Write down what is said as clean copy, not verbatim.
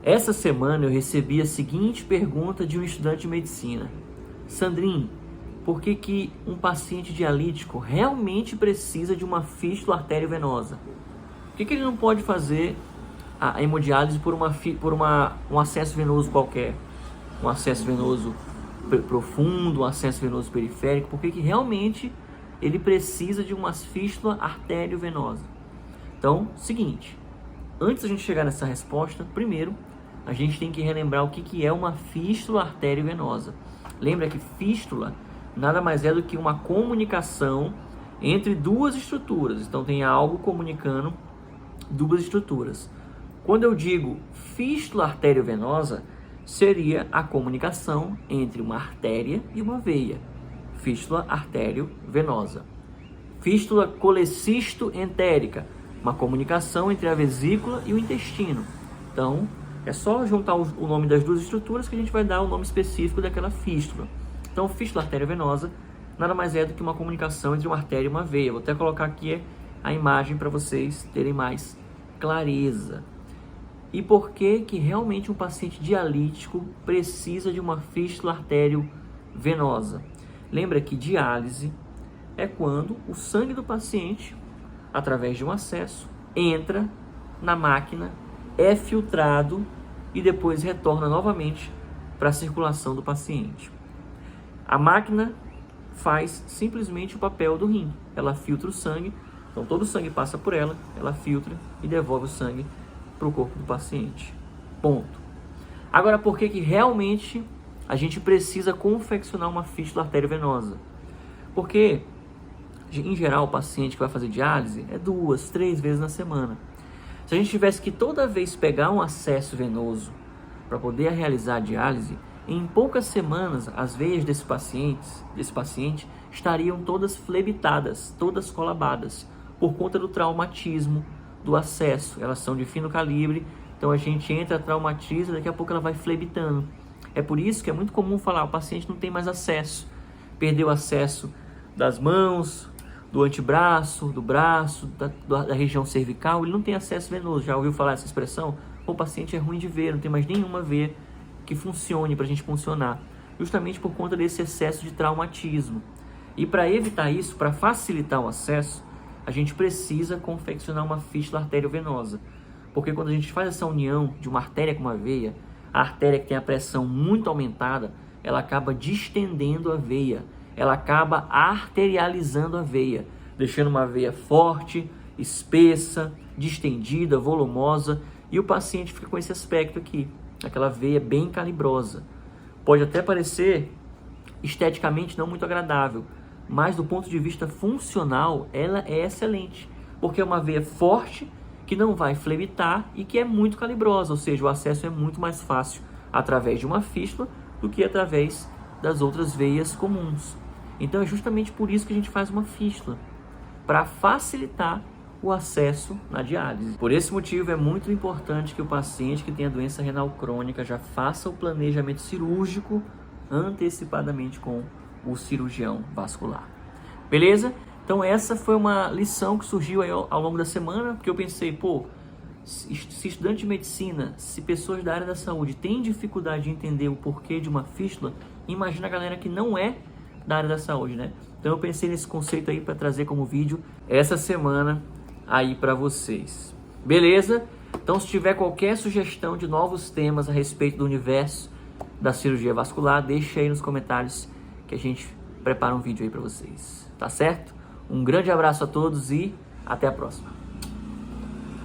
Essa semana eu recebi a seguinte pergunta de um estudante de medicina. Sandrinho, por que um paciente dialítico realmente precisa de uma fístula arteriovenosa? Por que ele não pode fazer a hemodiálise por um acesso venoso qualquer? Um acesso venoso profundo, um acesso venoso periférico? Por que realmente ele precisa de uma fístula arteriovenosa? Então, seguinte, antes da gente chegar nessa resposta, primeiro a gente tem que relembrar o que é uma fístula arteriovenosa. Lembra que fístula nada mais é do que uma comunicação entre duas estruturas. Então tem algo comunicando duas estruturas. Quando eu digo fístula arteriovenosa, seria a comunicação entre uma artéria e uma veia. Fístula arteriovenosa. Fístula colecisto-entérica, uma comunicação entre a vesícula e o intestino. Então, é só juntar o nome das duas estruturas que a gente vai dar o nome específico daquela fístula. Então, fístula arteriovenosa nada mais é do que uma comunicação entre uma artéria e uma veia. Vou até colocar aqui a imagem para vocês terem mais clareza. E por que realmente um paciente dialítico precisa de uma fístula arteriovenosa? Lembra que diálise é quando o sangue do paciente, através de um acesso, entra na máquina, é filtrado e depois retorna novamente para a circulação do paciente. A máquina faz simplesmente o papel do rim. Ela filtra o sangue, então todo o sangue passa por ela, ela filtra e devolve o sangue para o corpo do paciente. Ponto. Agora, por que realmente a gente precisa confeccionar uma fístula arteriovenosa? Porque, em geral, o paciente que vai fazer diálise é 2, 3 vezes na semana. Se a gente tivesse que toda vez pegar um acesso venoso para poder realizar a diálise, em poucas semanas as veias desse paciente estariam todas flebitadas, todas colabadas, por conta do traumatismo do acesso. Elas são de fino calibre, então a gente entra, traumatiza, daqui a pouco ela vai flebitando. É por isso que é muito comum falar, o paciente não tem mais acesso, perdeu acesso das mãos, do antebraço, do braço, da região cervical, ele não tem acesso venoso. Já ouviu falar essa expressão? O paciente é ruim de ver, não tem mais nenhuma veia que funcione para a gente funcionar, justamente por conta desse excesso de traumatismo. E para evitar isso, para facilitar o acesso, a gente precisa confeccionar uma fístula arteriovenosa, porque quando a gente faz essa união de uma artéria com uma veia, a artéria que tem a pressão muito aumentada, ela acaba distendendo a veia, ela acaba arterializando a veia, deixando uma veia forte, espessa, distendida, volumosa, e o paciente fica com esse aspecto aqui, aquela veia bem calibrosa. Pode até parecer esteticamente não muito agradável, mas do ponto de vista funcional, ela é excelente, porque é uma veia forte, que não vai flebitar e que é muito calibrosa, ou seja, o acesso é muito mais fácil através de uma fístula do que através das outras veias comuns. Então é justamente por isso que a gente faz uma fístula, para facilitar o acesso na diálise. Por esse motivo é muito importante que o paciente que tenha doença renal crônica já faça o planejamento cirúrgico antecipadamente com o cirurgião vascular. Beleza? Então essa foi uma lição que surgiu aí ao longo da semana, porque eu pensei, se estudante de medicina, se pessoas da área da saúde têm dificuldade de entender o porquê de uma fístula, imagina a galera que não é da área da saúde, né? Então eu pensei nesse conceito aí para trazer como vídeo essa semana aí para vocês. Beleza? Então se tiver qualquer sugestão de novos temas a respeito do universo da cirurgia vascular, deixa aí nos comentários que a gente prepara um vídeo aí para vocês. Tá certo? Um grande abraço a todos e até a próxima.